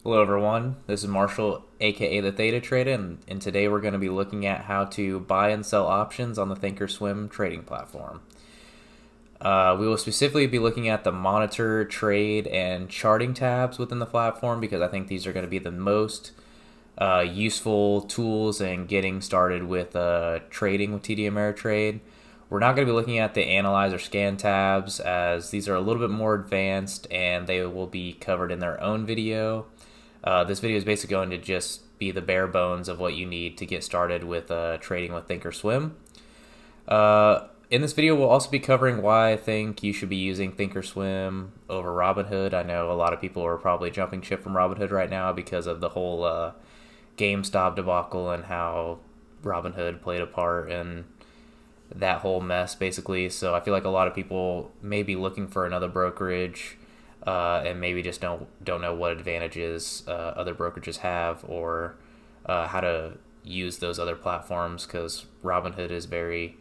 Hello everyone, this is Marshall aka the ThetaTrada, and today we're going to be looking at how to buy and sell options on the Thinkorswim trading platform. We will specifically be looking at the monitor, trade, and charting tabs within the platform because I think these are going to be the most useful tools in getting started with trading with TD Ameritrade. We're not going to be looking at the analyze or scan tabs as these are a little bit more advanced and they will be covered in their own video. This video is basically going to just be the bare bones of what you need to get started with trading with Thinkorswim. In this video, we'll also be covering why I think you should be using Thinkorswim over Robinhood. I know a lot of people are probably jumping ship from Robinhood right now because of the whole GameStop debacle and how Robinhood played a part in that whole mess, basically. So I feel like a lot of people may be looking for another brokerage and maybe just don't know what advantages other brokerages have or how to use those other platforms, because Robinhood is very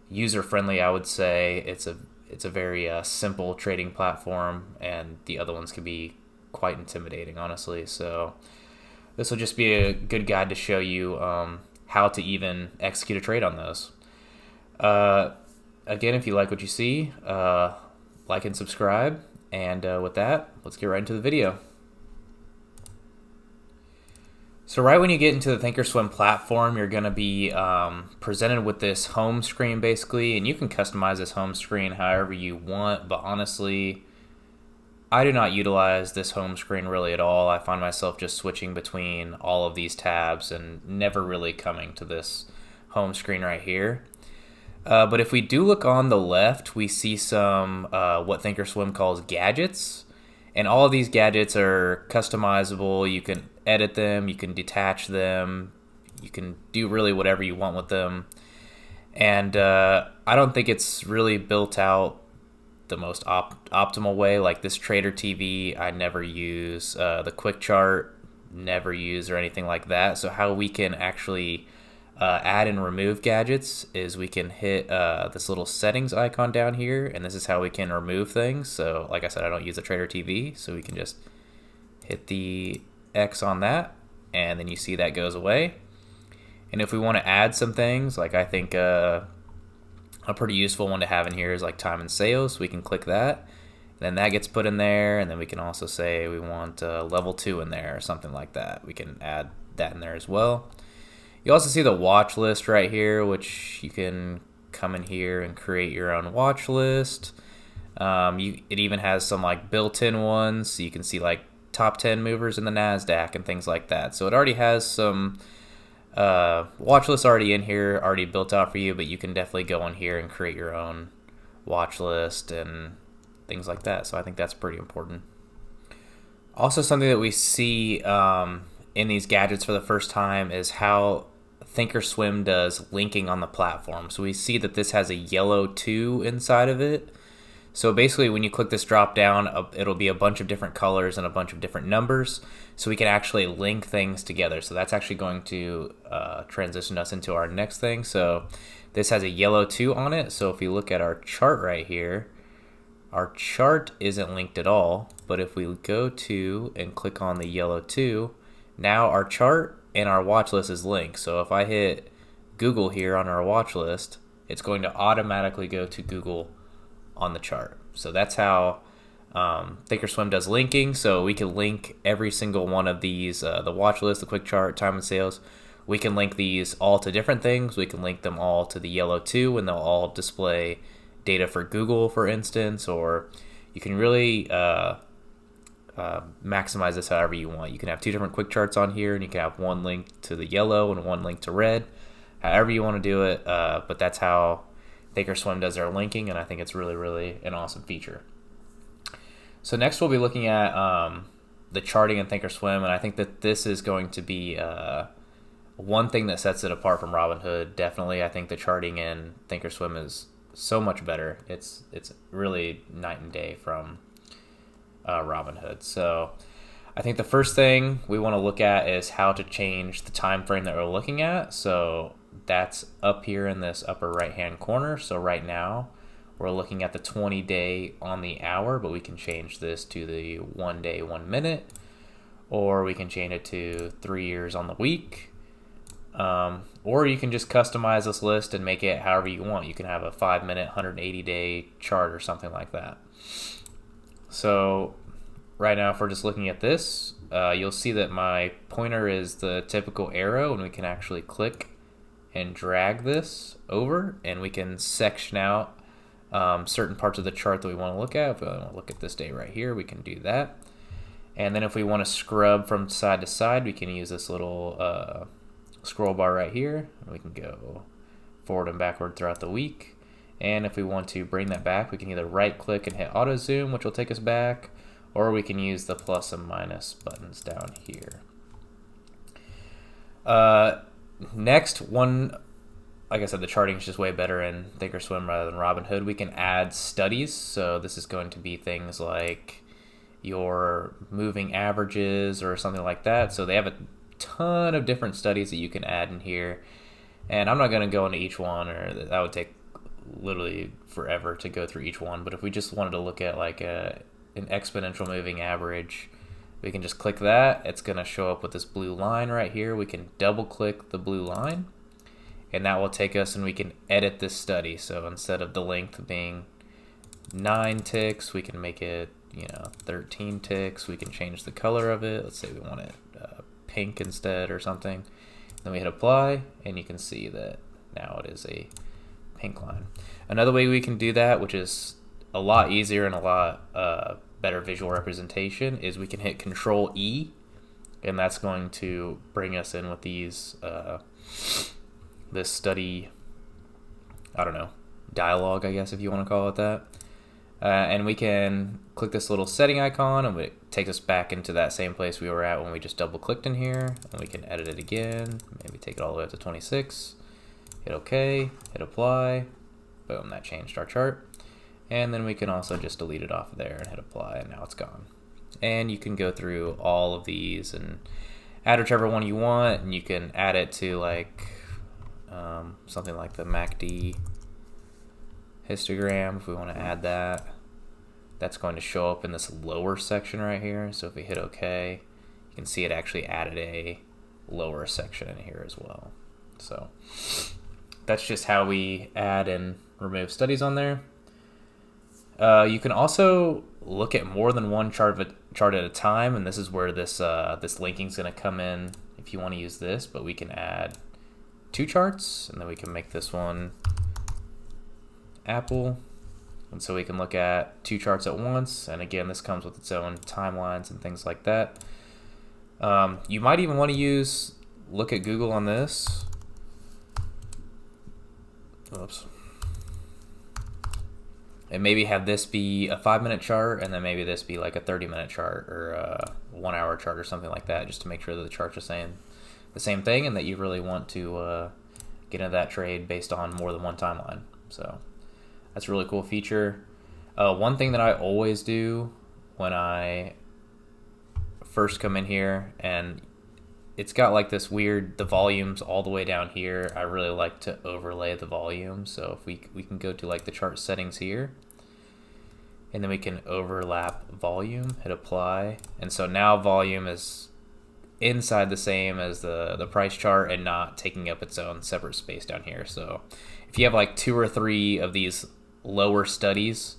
user friendly. I would say it's a very simple trading platform, and the other ones can be quite intimidating, honestly. So this will just be a good guide to show you how to even execute a trade on those. Again, if you like what you see, like and subscribe. And with that, let's get right into the video. So right when you get into the Thinkorswim platform, you're going to be presented with this home screen, basically. And you can customize this home screen however you want. But honestly, I do not utilize this home screen really at all. I find myself just switching between all of these tabs and never really coming to this home screen right here. But if we do look on the left, we see some what Thinkorswim calls gadgets. And all of these gadgets are customizable. You can edit them, you can detach them, you can do really whatever you want with them. And I don't think it's really built out the most optimal way. Like this Trader TV, I never use. The quick chart, never use, or anything like that. So how we can actually add and remove gadgets is we can hit this little settings icon down here, and this is how we can remove things. So like I said, I don't use a Trader TV, so we can just hit the X on that, and then you see that goes away. And if we want to add some things, like I think a pretty useful one to have in here is like time and sales. We can click that, and then that gets put in there, and then we can also say we want level 2 in there or something like that. We can add that in there as well. You also see the watch list right here, which you can come in here and create your own watch list. It even has some like built-in ones, so you can see like top 10 movers in the NASDAQ and things like that. So it already has some watch lists already in here, already built out for you, but you can definitely go in here and create your own watch list and things like that. So I think that's pretty important. Also, something that we see in these gadgets for the first time is how Thinkorswim does linking on the platform. So we see that this has a yellow 2 inside of it. So basically when you click this drop down, it'll be a bunch of different colors and a bunch of different numbers. So we can actually link things together. So that's actually going to transition us into our next thing. So this has a yellow 2 on it. So if you look at our chart right here, our chart isn't linked at all. But if we go to and click on the yellow 2, now our chart and our watch list is linked. So if I hit Google here on our watch list, it's going to automatically go to Google on the chart. So that's how Thinkorswim does linking. So we can link every single one of these, the watch list, the quick chart, time and sales. We can link these all to different things. We can link them all to the yellow 2, and they'll all display data for Google, for instance, or you can really maximize this however you want. You can have 2 different quick charts on here, and you can have one link to the yellow and one link to red, however you want to do it. But that's how Thinkorswim does their linking, and I think it's really, really an awesome feature. So next we'll be looking at the charting in Thinkorswim, and I think that this is going to be one thing that sets it apart from Robinhood. Definitely, I think the charting in Thinkorswim is so much better. It's really night and day from Robinhood. So I think the first thing we want to look at is how to change the time frame that we're looking at. So that's up here in this upper right hand corner. So right now we're looking at the 20-day on the hour, but we can change this to the 1 day 1 minute, or we can change it to 3 years on the week. Or you can just customize this list and make it however you want. You can have a 5-minute, 180-day chart or something like that. So right now, if we're just looking at this, you'll see that my pointer is the typical arrow, and we can actually click and drag this over, and we can section out certain parts of the chart that we want to look at. If we want to look at this day right here, we can do that. And then if we want to scrub from side to side, we can use this little scroll bar right here. We can go forward and backward throughout the week. And if we want to bring that back, we can either right click and hit auto zoom, which will take us back, or we can use the plus and minus buttons down here. Next one, like I said, the charting is just way better in Thinkorswim rather than Robinhood. We can add studies. So this is going to be things like your moving averages or something like that. So they have a ton of different studies that you can add in here, and I'm not going to go into each one, or that would take literally forever to go through each one. But if we just wanted to look at like an exponential moving average, we can just click that. It's going to show up with this blue line right here. We can double click the blue line, and that will take us, and we can edit this study. So instead of the length being 9 ticks, we can make it 13 ticks. We can change the color of it. Let's say we want it pink instead or something. Then we hit apply, and you can see that now it is a pink line. Another way we can do that, which is a lot easier and a lot better visual representation, is we can hit Control E, and that's going to bring us in with these this study, I don't know, dialogue, I guess, if you want to call it that. And we can click this little setting icon, and it takes us back into that same place we were at when we just double clicked in here. And we can edit it again, maybe take it all the way up to 26, hit OK, hit apply, boom, that changed our chart. And then we can also just delete it off of there and hit apply, and now it's gone. And you can go through all of these and add whichever one you want, and you can add it to like something like the MACD histogram. If we want to add that, that's going to show up in this lower section right here. So if we hit OK, you can see it actually added a lower section in here as well. So that's just how we add and remove studies on there. You can also look at more than one chart at a time, and this is where this this linking is going to come in if you want to use this. But we can add 2 charts, and then we can make this one Apple, and so we can look at 2 charts at once. And again, this comes with its own timelines and things like that. You might even want to look at Google on this. Oops. And maybe have this be a 5-minute chart, and then maybe this be like a 30-minute chart or a 1-hour chart or something like that, just to make sure that the charts are saying the same thing, and that you really want to get into that trade based on more than one timeline. So that's a really cool feature. One thing that I always do when I first come in here, and it's got like this weird, the volume's all the way down here. I really like to overlay the volume. So if we can go to like the chart settings here, and then we can overlap volume, hit apply. And so now volume is inside the same as the price chart and not taking up its own separate space down here. So if you have like 2 or 3 of these lower studies,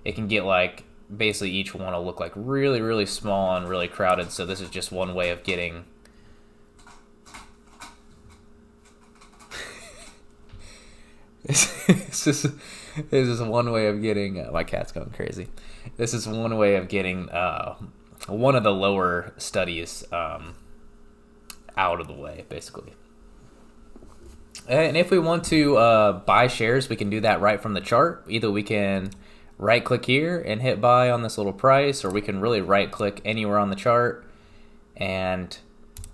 it can get like basically each one will look like really, really small and really crowded. So this is just one way of getting this is one way of getting my cat's going crazy. This is one way of getting one of the lower studies out of the way, basically. And if we want to buy shares, we can do that right from the chart. Either we can right click here and hit buy on this little price, or we can really right click anywhere on the chart and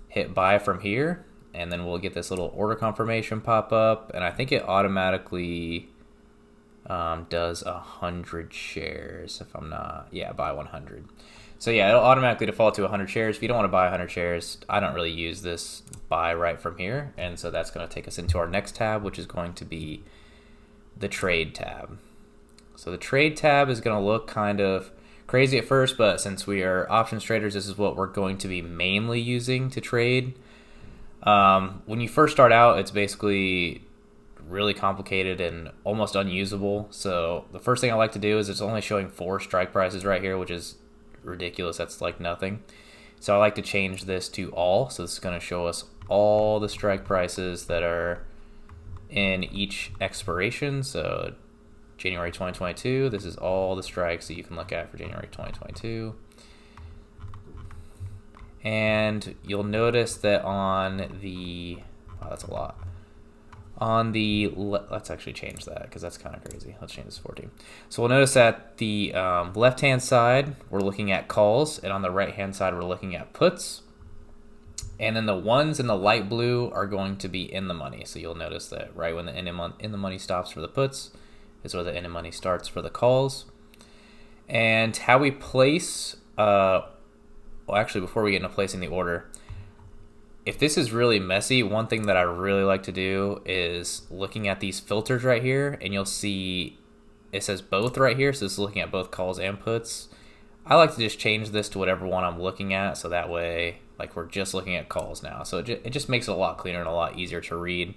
hit buy from here, and then we'll get this little order confirmation pop up. And I think it automatically does 100 shares, if I'm not, yeah, buy 100. So yeah, it'll automatically default to 100 shares. If you don't want to buy 100 shares, I don't really use this buy right from here. And so that's going to take us into our next tab, which is going to be the trade tab. So the trade tab is going to look kind of crazy at first, but since we are options traders, this is what we're going to be mainly using to trade. When you first start out, it's basically really complicated and almost unusable. So the first thing I like to do is it's only showing 4 strike prices right here, which is ridiculous. That's like nothing. So I like to change this to all. So this is going to show us all the strike prices that are in each expiration. So January 2022, this is all the strikes that you can look at for January 2022. And you'll notice that on the, wow, that's a lot. On the, let's actually change that because that's kind of crazy. Let's change this to 14. So we'll notice that the left-hand side, we're looking at calls, and on the right-hand side, we're looking at puts. And then the ones in the light blue are going to be in the money. So you'll notice that right when the in the money stops for the puts is where the in the money starts for the calls. And how we place, well, actually, before we get into placing the order, if this is really messy, one thing that I really like to do is looking at these filters right here, and you'll see it says both right here, so this is looking at both calls and puts. I like to just change this to whatever one I'm looking at, so that way, like, we're just looking at calls now. So it just makes it a lot cleaner and a lot easier to read.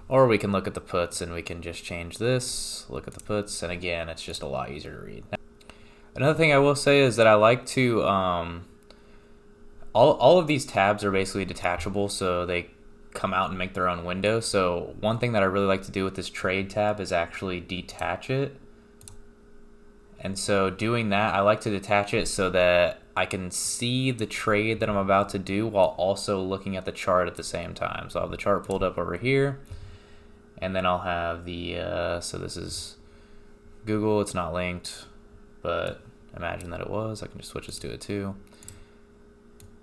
Or we can look at the puts, and we can just change this, look at the puts, and again, it's just a lot easier to read. Another thing I will say is that I like to, all of these tabs are basically detachable, so they come out and make their own window. So one thing that I really like to do with this trade tab is actually detach it. And so doing that, I like to detach it so that I can see the trade that I'm about to do while also looking at the chart at the same time. So I'll have the chart pulled up over here, and then I'll have the, so this is Google, it's not linked, but imagine that it was. I can just switch this to it too.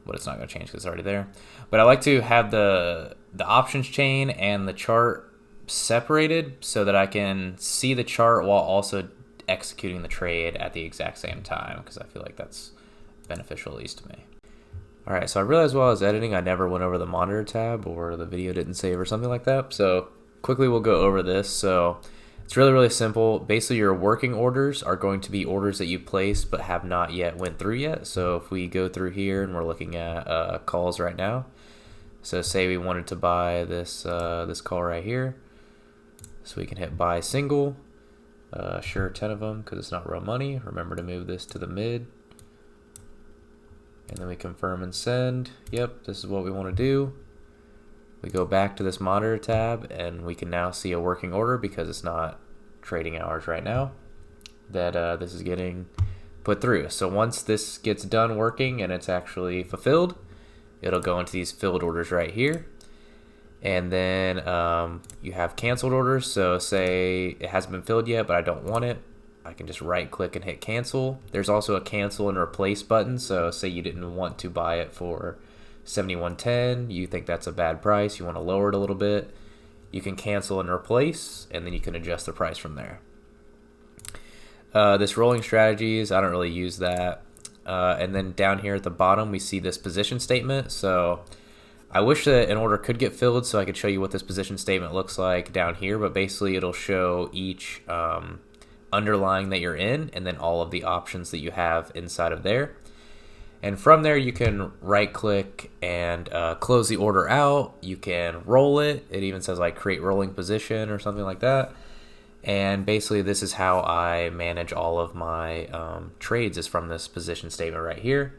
But it's not going to change because it's already there. But I like to have the options chain and the chart separated so that I can see the chart while also executing the trade at the exact same time, because I feel like that's beneficial, at least to me. All right, so I realized while I was editing, I never went over the monitor tab, or the video didn't save or something like that. So quickly we'll go over this. So it's really, really simple. Basically, your working orders are going to be orders that you placed but have not yet went through yet. So if we go through here and we're looking at calls right now. So say we wanted to buy this this call right here. So we can hit buy single. Sure, 10 of them because it's not real money. Remember to move this to the mid. And then we confirm and send. Yep, this is what we want to do. We go back to this monitor tab, and we can now see a working order because it's not trading hours right now that this is getting put through. So once this gets done working and it's actually fulfilled, it'll go into these filled orders right here. And then you have canceled orders. So say it hasn't been filled yet, but I don't want it. I can just right click and hit cancel. There's also a cancel and replace button. So say you didn't want to buy it for 71.10, you think that's a bad price, you want to lower it a little bit, you can cancel and replace, and then you can adjust the price from there. This rolling strategies, I don't really use that. And then down here at the bottom, we see this position statement. So I wish that an order could get filled so I could show you what this position statement looks like down here, but basically it'll show each underlying that you're in, and then all of the options that you have inside of there. And from there, you can right click and close the order out. You can roll it. It even says like create rolling position or something like that. And basically, this is how I manage all of my trades, is from this position statement right here.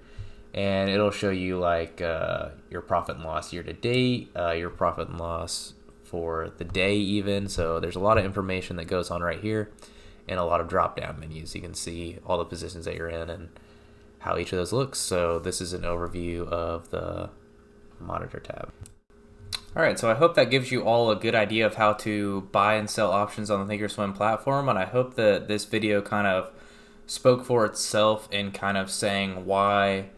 And it'll show you like your profit and loss year to date, your profit and loss for the day even. So there's a lot of information that goes on right here, and a lot of drop down menus. You can see all the positions that you're in and how each of those looks. So this is an overview of the monitor tab. All right, so I hope that gives you all a good idea of how to buy and sell options on the Thinkorswim platform, and I hope that this video kind of spoke for itself in kind of saying why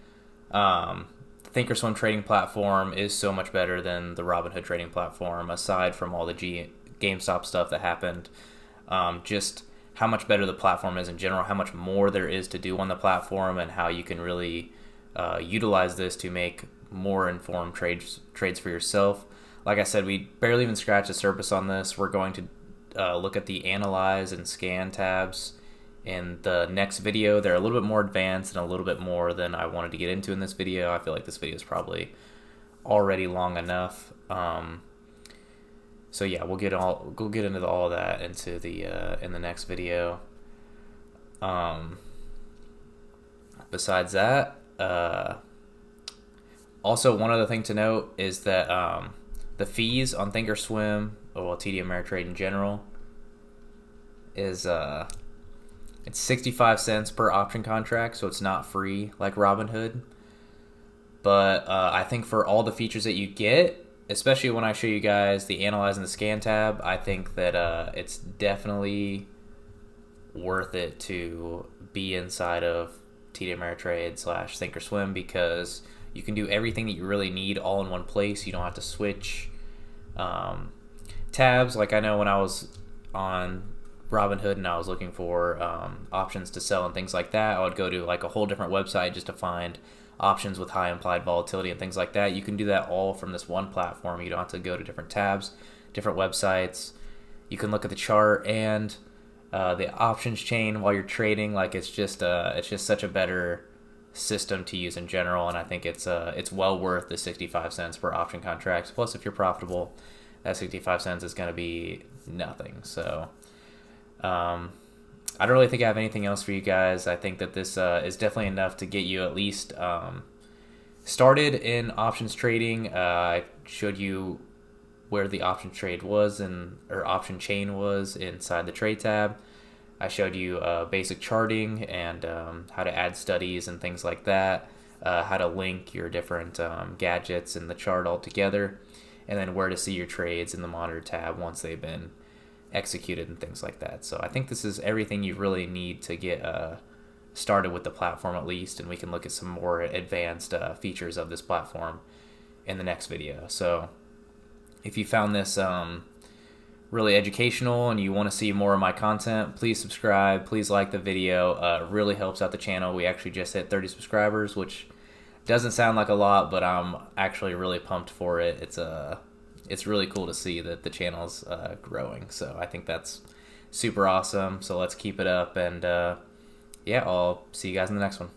the Thinkorswim trading platform is so much better than the Robinhood trading platform, aside from all the GameStop stuff that happened. Just how much better the platform is in general, how much more there is to do on the platform, and how you can really utilize this to make more informed trades for yourself. Like I said, we barely even scratched the surface on this. We're going to look at the analyze and scan tabs in the next video. They're a little bit more advanced and a little bit more than I wanted to get into in this video. I feel like this video is probably already long enough. So yeah, we'll get into all of that into the in the next video. Besides that, also one other thing to note is that the fees on Thinkorswim, or well, TD Ameritrade in general, is it's 65 cents per option contract, so it's not free like Robinhood. But I think for all the features that you get, especially when I show you guys the Analyze and the Scan tab, I think that it's definitely worth it to be inside of TD Ameritrade / Thinkorswim, because you can do everything that you really need all in one place. You don't have to switch tabs. Like I know when I was on Robinhood and I was looking for options to sell and things like that, I would go to like a whole different website just to find options with high implied volatility and things like that. You can do that all from this one platform. You don't have to go to different tabs, different websites. You can look at the chart and the options chain while you're trading. Like it's just such a better system to use in general, and I think it's well worth the 65 cents per option contract. Plus, if you're profitable, that 65 cents is going to be nothing. So I don't really think I have anything else for you guys. I think that this is definitely enough to get you at least started in options trading. I showed you where the option trade was or option chain was inside the trade tab. I showed you basic charting and how to add studies and things like that, how to link your different gadgets in the chart all together, and then where to see your trades in the monitor tab once they've been executed and things like that. So I think this is everything you really need to get started with the platform at least, and we can look at some more advanced features of this platform in the next video. So if you found this really educational and you want to see more of my content, please subscribe, please like the video. It really helps out the channel. We actually just hit 30 subscribers, which doesn't sound like a lot, but I'm actually really pumped for it. It's really cool to see that the channel's growing, so I think that's super awesome. So let's keep it up, and yeah, I'll see you guys in the next one.